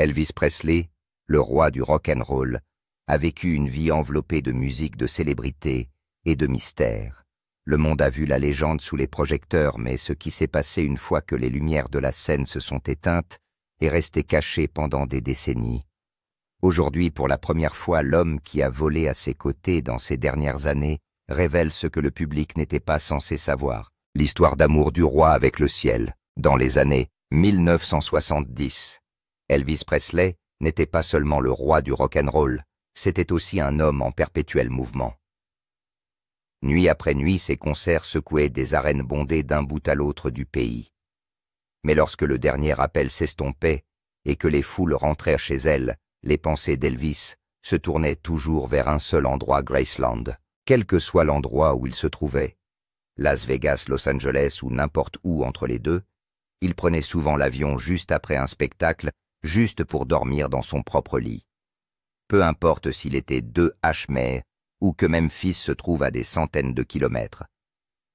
Elvis Presley, le roi du rock and roll, a vécu une vie enveloppée de musique, de célébrité et de mystère. Le monde a vu la légende sous les projecteurs, mais ce qui s'est passé une fois que les lumières de la scène se sont éteintes est resté caché pendant des décennies. Aujourd'hui, pour la première fois, l'homme qui a volé à ses côtés dans ces dernières années révèle ce que le public n'était pas censé savoir. L'histoire d'amour du roi avec le ciel. Dans les années 1970, Elvis Presley n'était pas seulement le roi du rock'n'roll, c'était aussi un homme en perpétuel mouvement. Nuit après nuit, ses concerts secouaient des arènes bondées d'un bout à l'autre du pays. Mais lorsque le dernier appel s'estompait et que les foules rentrèrent chez elles, les pensées d'Elvis se tournaient toujours vers un seul endroit, Graceland. Quel que soit l'endroit où il se trouvait, Las Vegas, Los Angeles ou n'importe où entre les deux, il prenait souvent l'avion juste après un spectacle, juste pour dormir dans son propre lit. Peu importe s'il était 2 H-mer ou que Memphis se trouve à des centaines de kilomètres.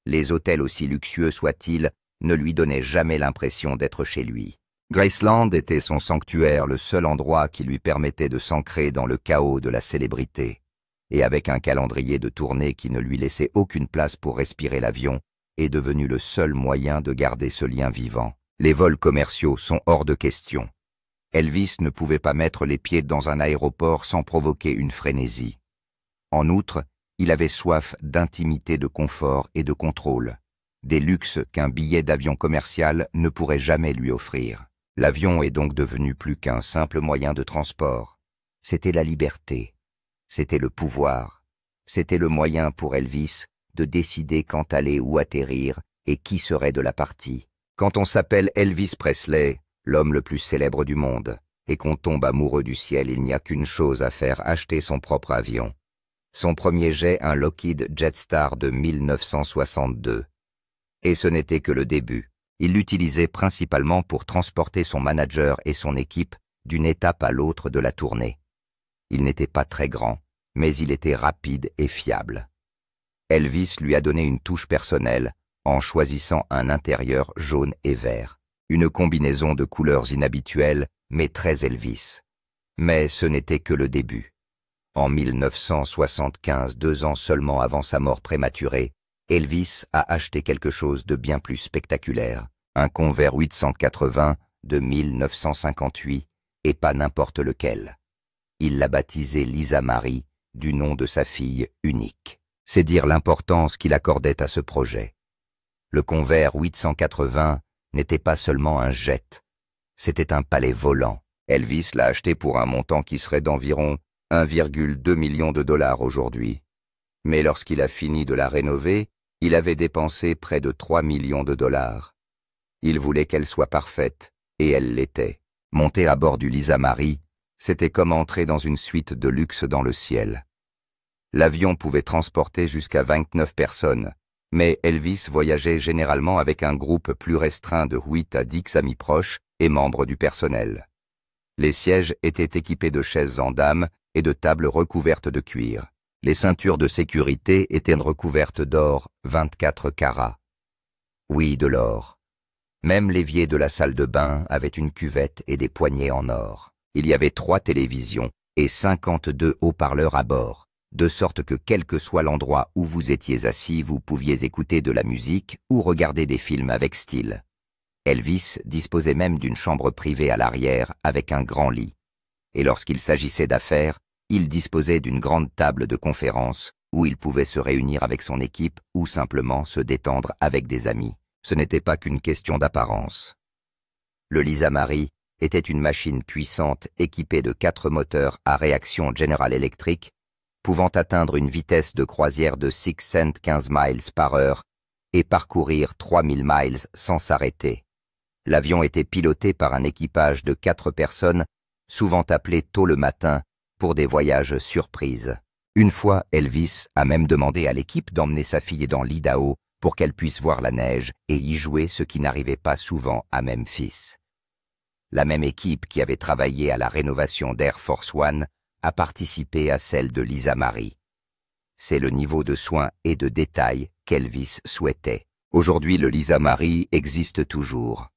Les hôtels aussi luxueux soient-ils ne lui donnaient jamais l'impression d'être chez lui. Graceland était son sanctuaire, le seul endroit qui lui permettait de s'ancrer dans le chaos de la célébrité. Et avec un calendrier de tournée qui ne lui laissait aucune place pour respirer l'avion, est devenu le seul moyen de garder ce lien vivant. Les vols commerciaux sont hors de question. Elvis ne pouvait pas mettre les pieds dans un aéroport sans provoquer une frénésie. En outre, il avait soif d'intimité, de confort et de contrôle, des luxes qu'un billet d'avion commercial ne pourrait jamais lui offrir. L'avion est donc devenu plus qu'un simple moyen de transport. C'était la liberté, c'était le pouvoir, c'était le moyen pour Elvis de décider quand aller ou atterrir et qui serait de la partie. Quand on s'appelle Elvis Presley, l'homme le plus célèbre du monde, et qu'on tombe amoureux du ciel, il n'y a qu'une chose à faire, acheter son propre avion. Son premier jet, un Lockheed Jetstar de 1962. Et ce n'était que le début. Il l'utilisait principalement pour transporter son manager et son équipe d'une étape à l'autre de la tournée. Il n'était pas très grand, mais il était rapide et fiable. Elvis lui a donné une touche personnelle en choisissant un intérieur jaune et vert, une combinaison de couleurs inhabituelles mais très Elvis. Mais ce n'était que le début. En 1975, 2 ans seulement avant sa mort prématurée, Elvis a acheté quelque chose de bien plus spectaculaire, un Convair 880 de 1958, et pas n'importe lequel. Il l'a baptisé Lisa Marie, du nom de sa fille unique. C'est dire l'importance qu'il accordait à ce projet. Le Convair 880 n'était pas seulement un jet, c'était un palais volant. Elvis l'a acheté pour un montant qui serait d'environ 1,2 million de dollars aujourd'hui. Mais lorsqu'il a fini de la rénover, il avait dépensé près de 3 millions de dollars. Il voulait qu'elle soit parfaite, et elle l'était. Monter à bord du Lisa Marie, c'était comme entrer dans une suite de luxe dans le ciel. L'avion pouvait transporter jusqu'à 29 personnes, mais Elvis voyageait généralement avec un groupe plus restreint de 8 à 10 amis proches et membres du personnel. Les sièges étaient équipés de chaises en dames et de tables recouvertes de cuir. Les ceintures de sécurité étaient recouvertes d'or 24 carats. Oui, de l'or. Même l'évier de la salle de bain avait une cuvette et des poignées en or. Il y avait 3 télévisions et 52 haut-parleurs à bord, de sorte que quel que soit l'endroit où vous étiez assis, vous pouviez écouter de la musique ou regarder des films avec style. Elvis disposait même d'une chambre privée à l'arrière avec un grand lit. Et lorsqu'il s'agissait d'affaires, il disposait d'une grande table de conférence où il pouvait se réunir avec son équipe ou simplement se détendre avec des amis. Ce n'était pas qu'une question d'apparence. Le Lisa Marie était une machine puissante équipée de 4 moteurs à réaction General Electric, pouvant atteindre une vitesse de croisière de 615 miles par heure et parcourir 3000 miles sans s'arrêter. L'avion était piloté par un équipage de 4 personnes, souvent appelé tôt le matin, pour des voyages surprises. Une fois, Elvis a même demandé à l'équipe d'emmener sa fille dans l'Idaho pour qu'elle puisse voir la neige et y jouer, ce qui n'arrivait pas souvent à Memphis. La même équipe qui avait travaillé à la rénovation d'Air Force One a participé à celle de Lisa Marie. C'est le niveau de soin et de détail qu'Elvis souhaitait. Aujourd'hui, le Lisa Marie existe toujours.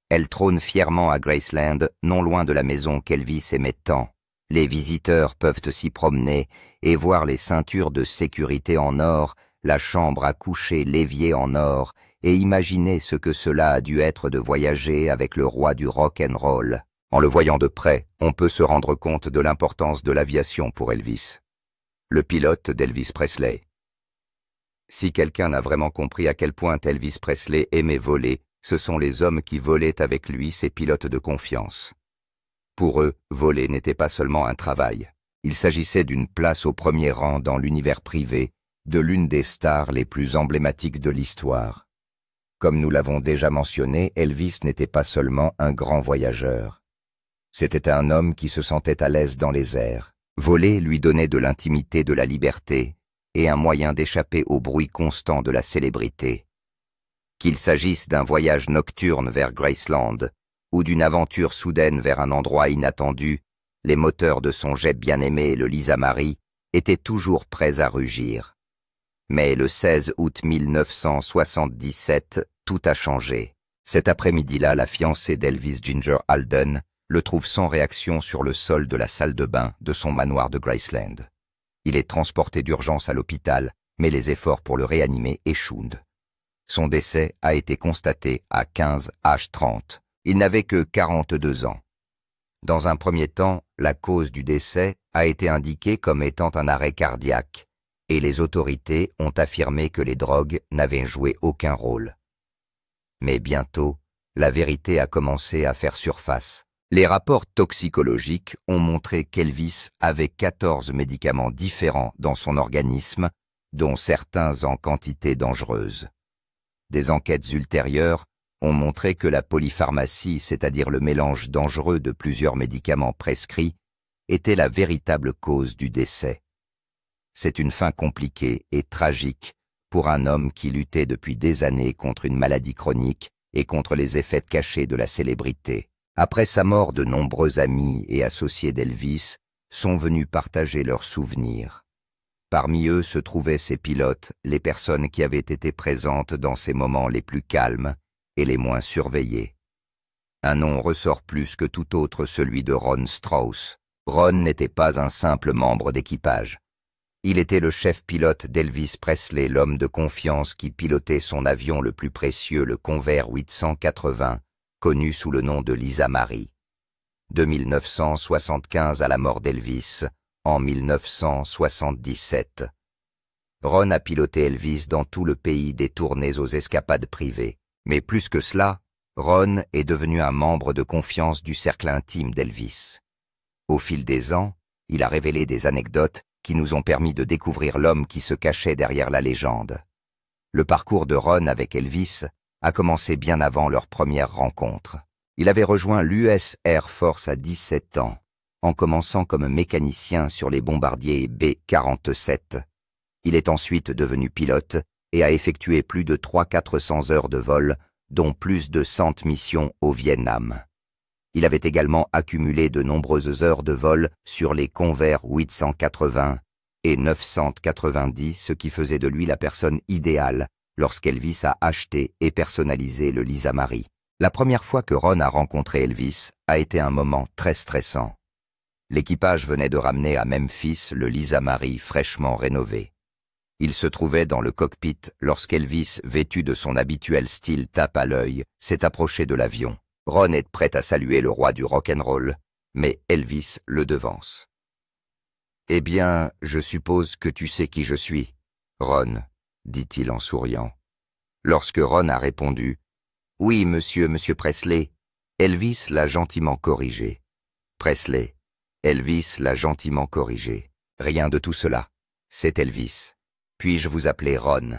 Elle trône fièrement à Graceland, non loin de la maison qu'Elvis aimait tant. Les visiteurs peuvent s'y promener et voir les ceintures de sécurité en or, la chambre à coucher, l'évier en or, et imaginer ce que cela a dû être de voyager avec le roi du rock and roll. En le voyant de près, on peut se rendre compte de l'importance de l'aviation pour Elvis. Le pilote d'Elvis Presley. Si quelqu'un n'a vraiment compris à quel point Elvis Presley aimait voler, ce sont les hommes qui volaient avec lui, ses pilotes de confiance. Pour eux, voler n'était pas seulement un travail. Il s'agissait d'une place au premier rang dans l'univers privé de l'une des stars les plus emblématiques de l'histoire. Comme nous l'avons déjà mentionné, Elvis n'était pas seulement un grand voyageur. C'était un homme qui se sentait à l'aise dans les airs. Voler lui donnait de l'intimité, de la liberté, et un moyen d'échapper au bruit constant de la célébrité. Qu'il s'agisse d'un voyage nocturne vers Graceland ou d'une aventure soudaine vers un endroit inattendu, les moteurs de son jet bien-aimé, le Lisa Marie, étaient toujours prêts à rugir. Mais le 16 août 1977, tout a changé. Cet après-midi-là, la fiancée d'Elvis, Ginger Alden, le trouve sans réaction sur le sol de la salle de bain de son manoir de Graceland. Il est transporté d'urgence à l'hôpital, mais les efforts pour le réanimer échouent. Son décès a été constaté à 15h30. Il n'avait que 42 ans. Dans un premier temps, la cause du décès a été indiquée comme étant un arrêt cardiaque, et les autorités ont affirmé que les drogues n'avaient joué aucun rôle. Mais bientôt, la vérité a commencé à faire surface. Les rapports toxicologiques ont montré qu'Elvis avait 14 médicaments différents dans son organisme, dont certains en quantité dangereuse. Des enquêtes ultérieures ont montré que la polypharmacie, c'est-à-dire le mélange dangereux de plusieurs médicaments prescrits, était la véritable cause du décès. C'est une fin compliquée et tragique pour un homme qui luttait depuis des années contre une maladie chronique et contre les effets cachés de la célébrité. Après sa mort, de nombreux amis et associés d'Elvis sont venus partager leurs souvenirs. Parmi eux se trouvaient ses pilotes, les personnes qui avaient été présentes dans ces moments les plus calmes et les moins surveillés. Un nom ressort plus que tout autre, celui de Ron Strauss. Ron n'était pas un simple membre d'équipage. Il était le chef pilote d'Elvis Presley, l'homme de confiance qui pilotait son avion le plus précieux, le Convair 880, connu sous le nom de Lisa Marie. De 1975 à la mort d'Elvis, en 1977. Ron a piloté Elvis dans tout le pays, des tournées aux escapades privées. Mais plus que cela, Ron est devenu un membre de confiance du cercle intime d'Elvis. Au fil des ans, il a révélé des anecdotes qui nous ont permis de découvrir l'homme qui se cachait derrière la légende. Le parcours de Ron avec Elvis a commencé bien avant leur première rencontre. Il avait rejoint l'US Air Force à 17 ans, en commençant comme mécanicien sur les bombardiers B-47. Il est ensuite devenu pilote et a effectué plus de 300-400 heures de vol, dont plus de 100 missions au Vietnam. Il avait également accumulé de nombreuses heures de vol sur les Convair 880 et 990, ce qui faisait de lui la personne idéale lorsqu'Elvis a acheté et personnalisé le Lisa Marie. La première fois que Ron a rencontré Elvis a été un moment très stressant. L'équipage venait de ramener à Memphis le Lisa Marie fraîchement rénové. Il se trouvait dans le cockpit lorsqu'Elvis, vêtu de son habituel style tape à l'œil, s'est approché de l'avion. Ron est prêt à saluer le roi du rock'n'roll, mais Elvis le devance. « Eh bien, je suppose que tu sais qui je suis, Ron, » dit-il en souriant. Lorsque Ron a répondu « Oui, monsieur Presley », Elvis l'a gentiment corrigé. « Presley », Elvis l'a gentiment corrigé. Rien de tout cela, c'est Elvis. Puis-je vous appeler Ron?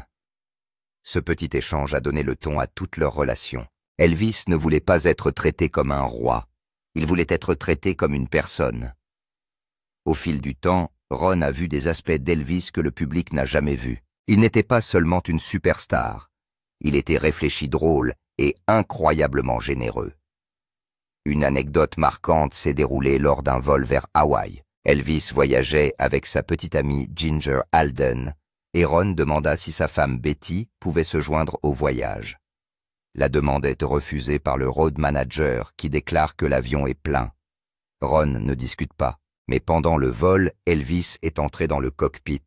Ce petit échange a donné le ton à toute leur relation. Elvis ne voulait pas être traité comme un roi. Il voulait être traité comme une personne. Au fil du temps, Ron a vu des aspects d'Elvis que le public n'a jamais vus. Il n'était pas seulement une superstar. Il était réfléchi, drôle et incroyablement généreux. Une anecdote marquante s'est déroulée lors d'un vol vers Hawaï. Elvis voyageait avec sa petite amie Ginger Alden, et Ron demanda si sa femme Betty pouvait se joindre au voyage. La demande est refusée par le road manager qui déclare que l'avion est plein. Ron ne discute pas, mais pendant le vol, Elvis est entré dans le cockpit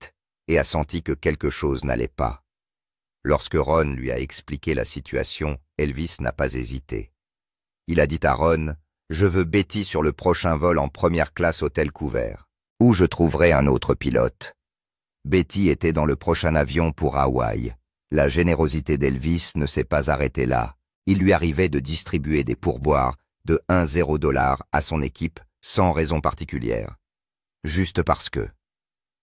et a senti que quelque chose n'allait pas. Lorsque Ron lui a expliqué la situation, Elvis n'a pas hésité. Il a dit à Ron « Je veux Betty sur le prochain vol en première classe hôtel couvert, où je trouverai un autre pilote. » Betty était dans le prochain avion pour Hawaï. La générosité d'Elvis ne s'est pas arrêtée là. Il lui arrivait de distribuer des pourboires de $1 à son équipe sans raison particulière. Juste parce que.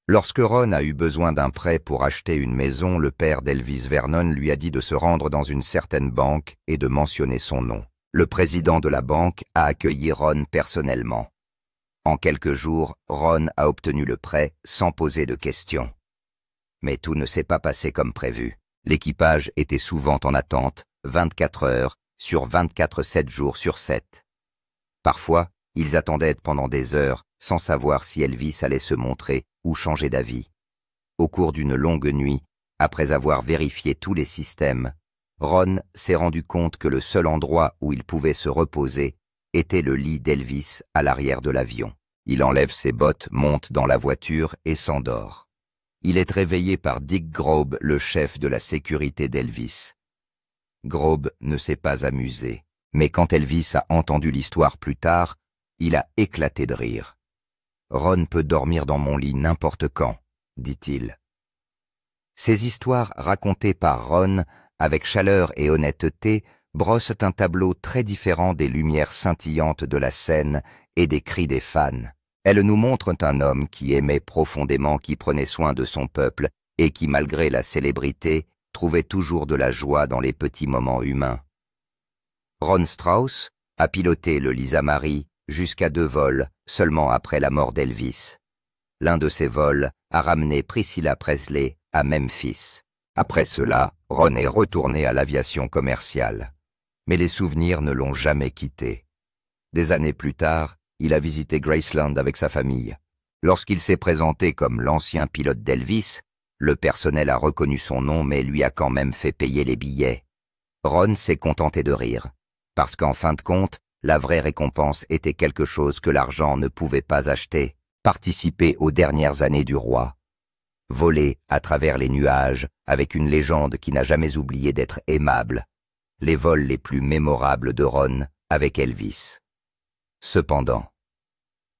Lorsque Ron a eu besoin d'un prêt pour acheter une maison, le père d'Elvis Vernon lui a dit de se rendre dans une certaine banque et de mentionner son nom. Le président de la banque a accueilli Ron personnellement. En quelques jours, Ron a obtenu le prêt sans poser de questions. Mais tout ne s'est pas passé comme prévu. L'équipage était souvent en attente, 24 heures sur 24, 7 jours sur 7. Parfois, ils attendaient pendant des heures, sans savoir si Elvis allait se montrer ou changer d'avis. Au cours d'une longue nuit, après avoir vérifié tous les systèmes, Ron s'est rendu compte que le seul endroit où il pouvait se reposer était le lit d'Elvis à l'arrière de l'avion. Il enlève ses bottes, monte dans la voiture et s'endort. Il est réveillé par Dick Grobe, le chef de la sécurité d'Elvis. Grobe ne s'est pas amusé, mais quand Elvis a entendu l'histoire plus tard, il a éclaté de rire. « Ron peut dormir dans mon lit n'importe quand », dit-il. Ces histoires racontées par Ron, avec chaleur et honnêteté, brossent un tableau très différent des lumières scintillantes de la scène et des cris des fans. Elles nous montrent un homme qui aimait profondément, qui prenait soin de son peuple et qui, malgré la célébrité, trouvait toujours de la joie dans les petits moments humains. Ron Strauss a piloté le Lisa Marie jusqu'à 2 vols seulement après la mort d'Elvis. L'un de ces vols a ramené Priscilla Presley à Memphis. Après cela, Ron est retourné à l'aviation commerciale. Mais les souvenirs ne l'ont jamais quitté. Des années plus tard, il a visité Graceland avec sa famille. Lorsqu'il s'est présenté comme l'ancien pilote d'Elvis, le personnel a reconnu son nom mais lui a quand même fait payer les billets. Ron s'est contenté de rire, parce qu'en fin de compte, la vraie récompense était quelque chose que l'argent ne pouvait pas acheter, participer aux dernières années du roi. Voler à travers les nuages avec une légende qui n'a jamais oublié d'être aimable. Les vols les plus mémorables de Ron avec Elvis. Cependant,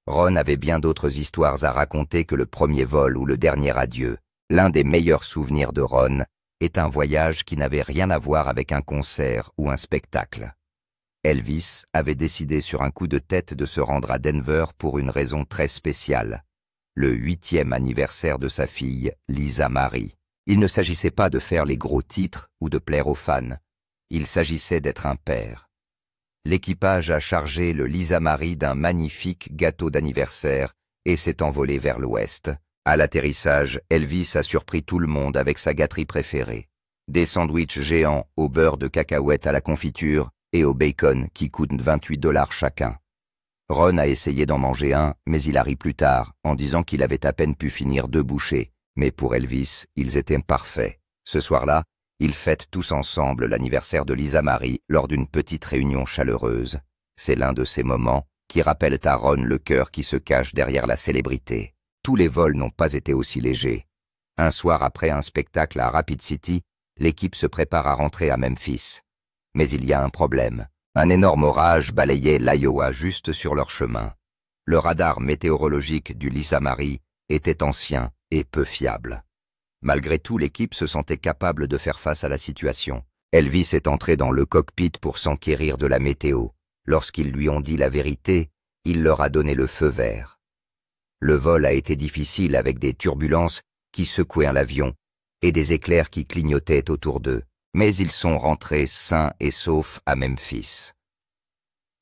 Ron avait bien d'autres histoires à raconter que le premier vol ou le dernier adieu. L'un des meilleurs souvenirs de Ron est un voyage qui n'avait rien à voir avec un concert ou un spectacle. Elvis avait décidé sur un coup de tête de se rendre à Denver pour une raison très spéciale, le 8e anniversaire de sa fille, Lisa Marie. Il ne s'agissait pas de faire les gros titres ou de plaire aux fans, il s'agissait d'être un père. L'équipage a chargé le Lisa Marie d'un magnifique gâteau d'anniversaire et s'est envolé vers l'ouest. À l'atterrissage, Elvis a surpris tout le monde avec sa gâterie préférée. Des sandwichs géants au beurre de cacahuète à la confiture et au bacon qui coûtent $28 chacun. Ron a essayé d'en manger un, mais il a ri plus tard, en disant qu'il avait à peine pu finir 2 bouchées. Mais pour Elvis, ils étaient parfaits. Ce soir-là, ils fêtent tous ensemble l'anniversaire de Lisa Marie lors d'une petite réunion chaleureuse. C'est l'un de ces moments qui rappellent à Ron le cœur qui se cache derrière la célébrité. Tous les vols n'ont pas été aussi légers. Un soir après un spectacle à Rapid City, l'équipe se prépare à rentrer à Memphis. Mais il y a un problème. Un énorme orage balayait l'Iowa juste sur leur chemin. Le radar météorologique du Lisa Marie était ancien et peu fiable. Malgré tout, l'équipe se sentait capable de faire face à la situation. Elvis est entré dans le cockpit pour s'enquérir de la météo. Lorsqu'ils lui ont dit la vérité, il leur a donné le feu vert. Le vol a été difficile avec des turbulences qui secouaient l'avion et des éclairs qui clignotaient autour d'eux, mais ils sont rentrés sains et saufs à Memphis.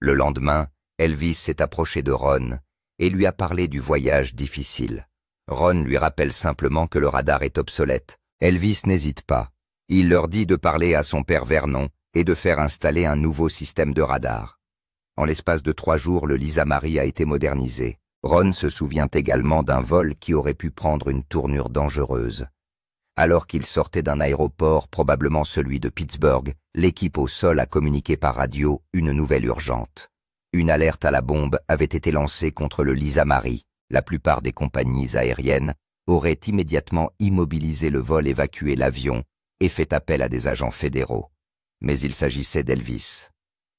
Le lendemain, Elvis s'est approché de Ron et lui a parlé du voyage difficile. Ron lui rappelle simplement que le radar est obsolète. Elvis n'hésite pas. Il leur dit de parler à son père Vernon et de faire installer un nouveau système de radar. En l'espace de 3 jours, le Lisa Marie a été modernisé. Ron se souvient également d'un vol qui aurait pu prendre une tournure dangereuse. Alors qu'il sortait d'un aéroport, probablement celui de Pittsburgh, l'équipe au sol a communiqué par radio une nouvelle urgente. Une alerte à la bombe avait été lancée contre le Lisa Marie. La plupart des compagnies aériennes auraient immédiatement immobilisé le vol, évacué l'avion et fait appel à des agents fédéraux. Mais il s'agissait d'Elvis.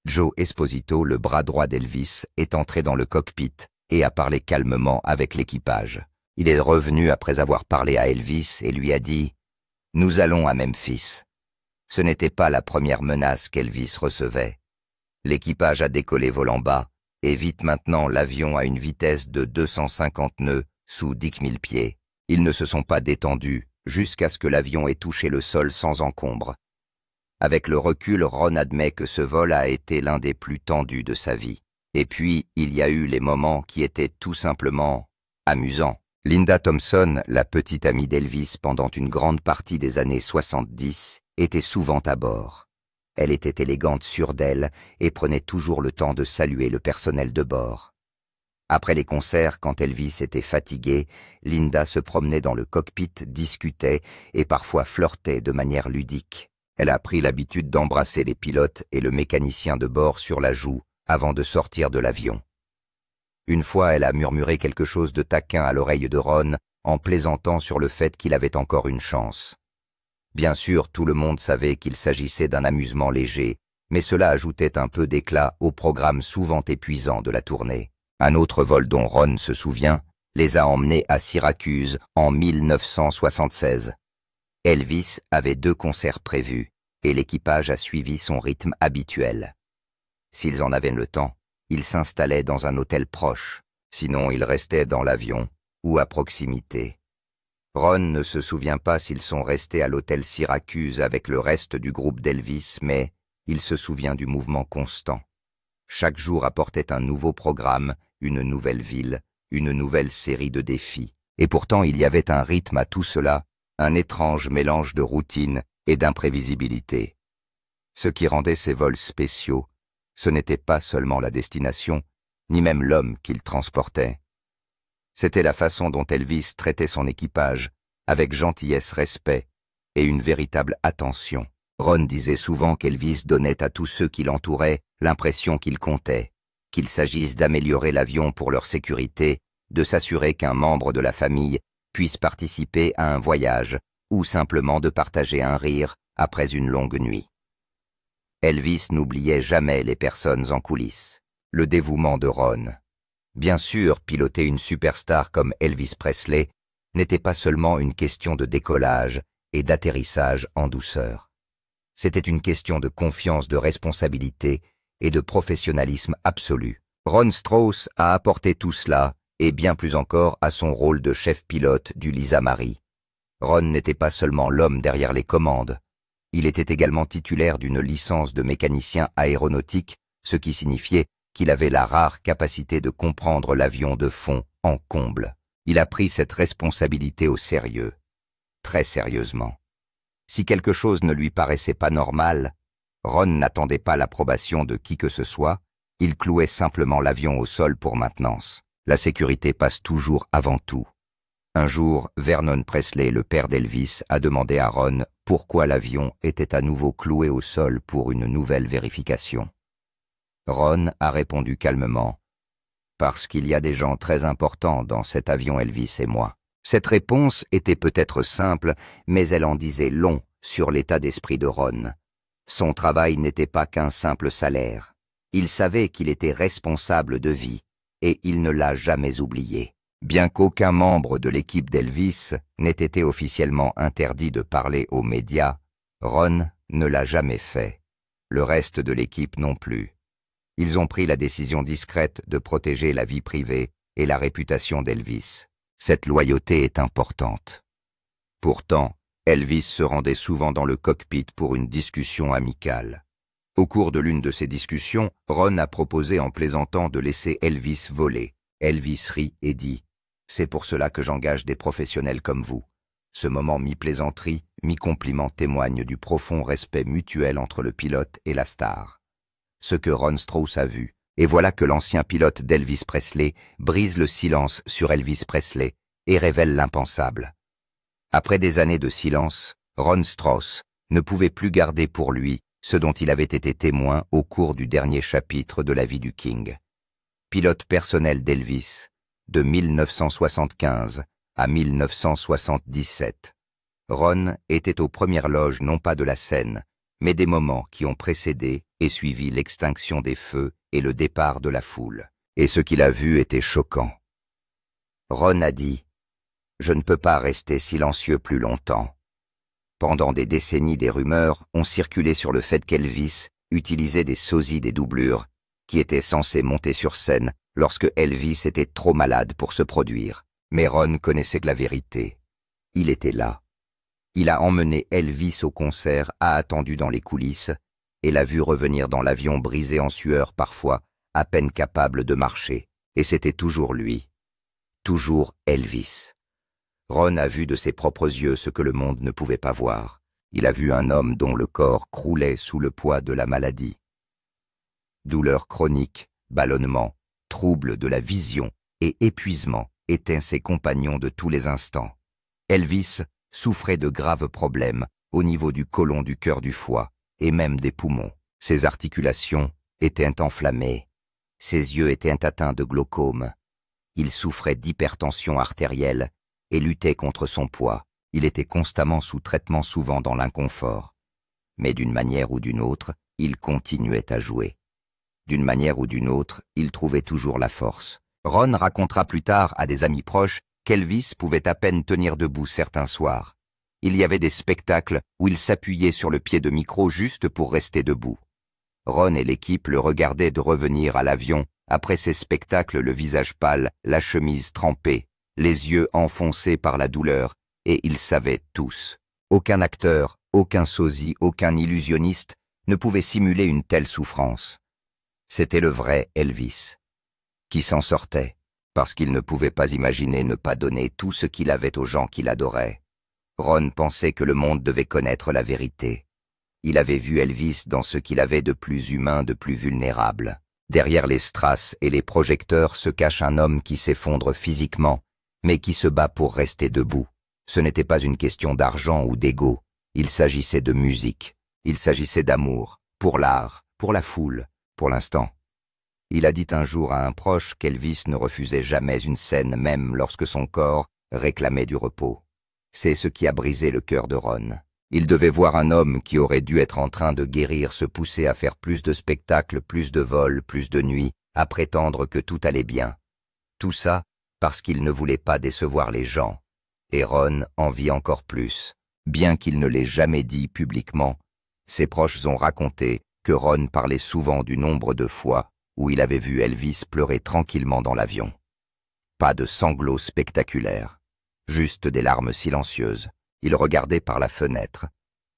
Joe Esposito, le bras droit d'Elvis, est entré dans le cockpit et a parlé calmement avec l'équipage. Il est revenu après avoir parlé à Elvis et lui a dit « Nous allons à Memphis ». Ce n'était pas la première menace qu'Elvis recevait. L'équipage a décollé volant bas et vite maintenant l'avion à une vitesse de 250 nœuds sous 10 000 pieds. Ils ne se sont pas détendus jusqu'à ce que l'avion ait touché le sol sans encombre. Avec le recul, Ron admet que ce vol a été l'un des plus tendus de sa vie. Et puis, il y a eu les moments qui étaient tout simplement amusants. Linda Thompson, la petite amie d'Elvis pendant une grande partie des années 70, était souvent à bord. Elle était élégante, sûre d'elle, et prenait toujours le temps de saluer le personnel de bord. Après les concerts, quand Elvis était fatigué, Linda se promenait dans le cockpit, discutait et parfois flirtait de manière ludique. Elle a pris l'habitude d'embrasser les pilotes et le mécanicien de bord sur la joue avant de sortir de l'avion. Une fois, elle a murmuré quelque chose de taquin à l'oreille de Ron en plaisantant sur le fait qu'il avait encore une chance. Bien sûr, tout le monde savait qu'il s'agissait d'un amusement léger, mais cela ajoutait un peu d'éclat au programme souvent épuisant de la tournée. Un autre vol dont Ron se souvient les a emmenés à Syracuse en 1976. Elvis avait 2 concerts prévus et l'équipage a suivi son rythme habituel. S'ils en avaient le temps, ils s'installaient dans un hôtel proche, sinon ils restaient dans l'avion ou à proximité. Ron ne se souvient pas s'ils sont restés à l'hôtel Syracuse avec le reste du groupe d'Elvis, mais il se souvient du mouvement constant. Chaque jour apportait un nouveau programme, une nouvelle ville, une nouvelle série de défis. Et pourtant il y avait un rythme à tout cela, un étrange mélange de routine et d'imprévisibilité. Ce qui rendait ces vols spéciaux, ce n'était pas seulement la destination, ni même l'homme qu'il transportait. C'était la façon dont Elvis traitait son équipage, avec gentillesse, respect et une véritable attention. Ron disait souvent qu'Elvis donnait à tous ceux qui l'entouraient l'impression qu'il comptait, qu'il s'agisse d'améliorer l'avion pour leur sécurité, de s'assurer qu'un membre de la famille puisse participer à un voyage ou simplement de partager un rire après une longue nuit. Elvis n'oubliait jamais les personnes en coulisses, le dévouement de Ron. Bien sûr, piloter une superstar comme Elvis Presley n'était pas seulement une question de décollage et d'atterrissage en douceur. C'était une question de confiance, de responsabilité et de professionnalisme absolu. Ron Strauss a apporté tout cela, et bien plus encore à son rôle de chef pilote du Lisa Marie. Ron n'était pas seulement l'homme derrière les commandes. Il était également titulaire d'une licence de mécanicien aéronautique, ce qui signifiait qu'il avait la rare capacité de comprendre l'avion de fond en comble. Il a pris cette responsabilité au sérieux, très sérieusement. Si quelque chose ne lui paraissait pas normal, Ron n'attendait pas l'approbation de qui que ce soit, il clouait simplement l'avion au sol pour maintenance. La sécurité passe toujours avant tout. Un jour, Vernon Presley, le père d'Elvis, a demandé à Ron pourquoi l'avion était à nouveau cloué au sol pour une nouvelle vérification. Ron a répondu calmement « Parce qu'il y a des gens très importants dans cet avion, Elvis et moi ». Cette réponse était peut-être simple, mais elle en disait long sur l'état d'esprit de Ron. Son travail n'était pas qu'un simple salaire. Il savait qu'il était responsable de vie, et il ne l'a jamais oublié. Bien qu'aucun membre de l'équipe d'Elvis n'ait été officiellement interdit de parler aux médias, Ron ne l'a jamais fait. Le reste de l'équipe non plus. Ils ont pris la décision discrète de protéger la vie privée et la réputation d'Elvis. Cette loyauté est importante. Pourtant, Elvis se rendait souvent dans le cockpit pour une discussion amicale. Au cours de l'une de ces discussions, Ron a proposé en plaisantant de laisser Elvis voler. Elvis rit et dit « C'est pour cela que j'engage des professionnels comme vous. » Ce moment mi-plaisanterie, mi-compliment témoigne du profond respect mutuel entre le pilote et la star. Ce que Ron Strauss a vu, et voilà que l'ancien pilote d'Elvis Presley brise le silence sur Elvis Presley et révèle l'impensable. Après des années de silence, Ron Strauss ne pouvait plus garder pour lui ce dont il avait été témoin au cours du dernier chapitre de la vie du King. Pilote personnel d'Elvis, de 1975 à 1977. Ron était aux premières loges non pas de la scène, mais des moments qui ont précédé et suivi l'extinction des feux et le départ de la foule. Et ce qu'il a vu était choquant. Ron a dit « Je ne peux pas rester silencieux plus longtemps ». Pendant des décennies, des rumeurs ont circulé sur le fait qu'Elvis utilisait des sosies des doublures qui étaient censés monter sur scène lorsque Elvis était trop malade pour se produire. Mais Ron connaissait la vérité. Il était là. Il a emmené Elvis au concert, a attendu dans les coulisses et l'a vu revenir dans l'avion brisé en sueur parfois, à peine capable de marcher. Et c'était toujours lui. Toujours Elvis. Ron a vu de ses propres yeux ce que le monde ne pouvait pas voir. Il a vu un homme dont le corps croulait sous le poids de la maladie. Douleur chronique, ballonnement, trouble de la vision et épuisement étaient ses compagnons de tous les instants. Elvis souffrait de graves problèmes au niveau du côlon, du cœur, du foie et même des poumons. Ses articulations étaient enflammées. Ses yeux étaient atteints de glaucome. Il souffrait d'hypertension artérielle et luttait contre son poids. Il était constamment sous traitement, souvent dans l'inconfort. Mais d'une manière ou d'une autre, il continuait à jouer. D'une manière ou d'une autre, il trouvait toujours la force. Ron racontera plus tard à des amis proches qu'Elvis pouvait à peine tenir debout certains soirs. Il y avait des spectacles où il s'appuyait sur le pied de micro juste pour rester debout. Ron et l'équipe le regardaient de revenir à l'avion après ces spectacles, le visage pâle, la chemise trempée, les yeux enfoncés par la douleur, et ils savaient tous. Aucun acteur, aucun sosie, aucun illusionniste ne pouvait simuler une telle souffrance. C'était le vrai Elvis, qui s'en sortait, parce qu'il ne pouvait pas imaginer ne pas donner tout ce qu'il avait aux gens qu'il adorait. Ron pensait que le monde devait connaître la vérité. Il avait vu Elvis dans ce qu'il avait de plus humain, de plus vulnérable. Derrière les strass et les projecteurs se cache un homme qui s'effondre physiquement, mais qui se bat pour rester debout. Ce n'était pas une question d'argent ou d'ego. Il s'agissait de musique. Il s'agissait d'amour, pour l'art, pour la foule, pour l'instant. Il a dit un jour à un proche qu'Elvis ne refusait jamais une scène, même lorsque son corps réclamait du repos. C'est ce qui a brisé le cœur de Ron. Il devait voir un homme qui aurait dû être en train de guérir se pousser à faire plus de spectacles, plus de vols, plus de nuits, à prétendre que tout allait bien. Tout ça parce qu'il ne voulait pas décevoir les gens. Et Ron en vit encore plus. Bien qu'il ne l'ait jamais dit publiquement, ses proches ont raconté que Ron parlait souvent du nombre de fois où il avait vu Elvis pleurer tranquillement dans l'avion. Pas de sanglots spectaculaires, juste des larmes silencieuses. Il regardait par la fenêtre.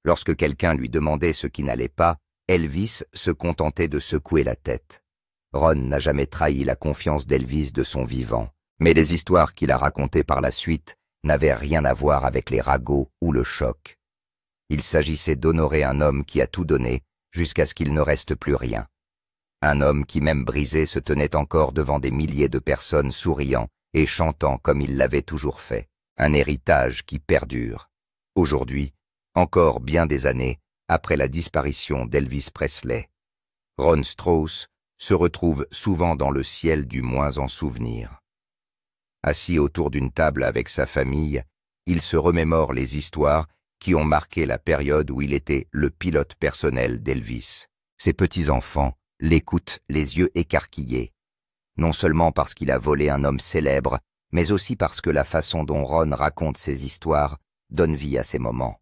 Lorsque quelqu'un lui demandait ce qui n'allait pas, Elvis se contentait de secouer la tête. Ron n'a jamais trahi la confiance d'Elvis de son vivant, mais les histoires qu'il a racontées par la suite n'avaient rien à voir avec les ragots ou le choc. Il s'agissait d'honorer un homme qui a tout donné jusqu'à ce qu'il ne reste plus rien. Un homme qui, même brisé, se tenait encore devant des milliers de personnes souriant et chantant comme il l'avait toujours fait. Un héritage qui perdure. Aujourd'hui, encore bien des années après la disparition d'Elvis Presley, Ron Strauss se retrouve souvent dans le ciel du moins en souvenir. Assis autour d'une table avec sa famille, il se remémore les histoires qui ont marqué la période où il était le pilote personnel d'Elvis. Ses petits-enfants l'écoutent les yeux écarquillés, non seulement parce qu'il a volé un homme célèbre, mais aussi parce que la façon dont Ron raconte ses histoires donne vie à ces moments.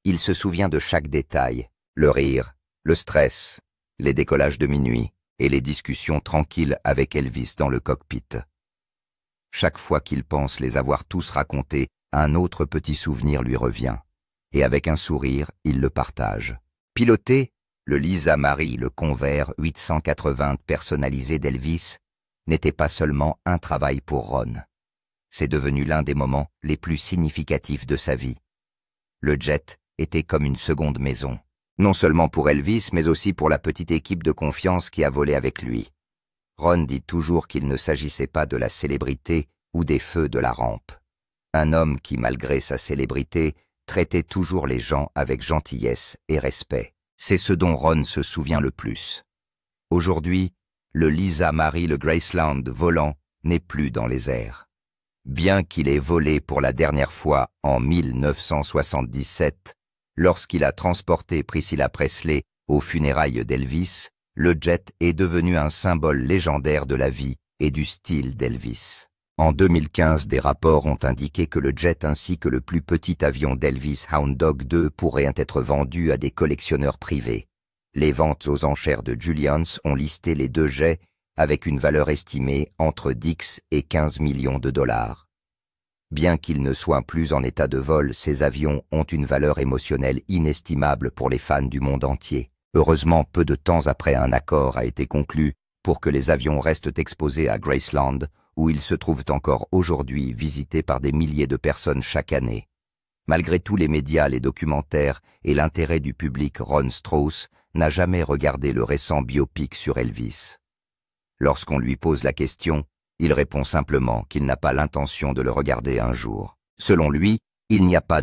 Il se souvient de chaque détail, le rire, le stress, les décollages de minuit et les discussions tranquilles avec Elvis dans le cockpit. Chaque fois qu'il pense les avoir tous racontés, un autre petit souvenir lui revient, et avec un sourire, il le partage. Piloter le Lisa Marie, le Convair 880 personnalisé d'Elvis, n'était pas seulement un travail pour Ron. C'est devenu l'un des moments les plus significatifs de sa vie. Le jet était comme une seconde maison, non seulement pour Elvis, mais aussi pour la petite équipe de confiance qui a volé avec lui. Ron dit toujours qu'il ne s'agissait pas de la célébrité ou des feux de la rampe. un homme qui, malgré sa célébrité, traitait toujours les gens avec gentillesse et respect. C'est ce dont Ron se souvient le plus. Aujourd'hui, le Lisa Marie le Graceland volant n'est plus dans les airs. Bien qu'il ait volé pour la dernière fois en 1977, lorsqu'il a transporté Priscilla Presley aux funérailles d'Elvis, le jet est devenu un symbole légendaire de la vie et du style d'Elvis. En 2015, des rapports ont indiqué que le jet ainsi que le plus petit avion d'Elvis Hound Dog 2 pourraient être vendus à des collectionneurs privés. Les ventes aux enchères de Julians ont listé les deux jets avec une valeur estimée entre 10 et 15 millions de dollars. Bien qu'ils ne soient plus en état de vol, ces avions ont une valeur émotionnelle inestimable pour les fans du monde entier. Heureusement, peu de temps après, un accord a été conclu pour que les avions restent exposés à Graceland, où ils se trouvent encore aujourd'hui visités par des milliers de personnes chaque année. Malgré tous les médias, les documentaires et l'intérêt du public, Ron Strauss n'a jamais regardé le récent biopic sur Elvis. Lorsqu'on lui pose la question, il répond simplement qu'il n'a pas l'intention de le regarder un jour. Selon lui, il n'y a pas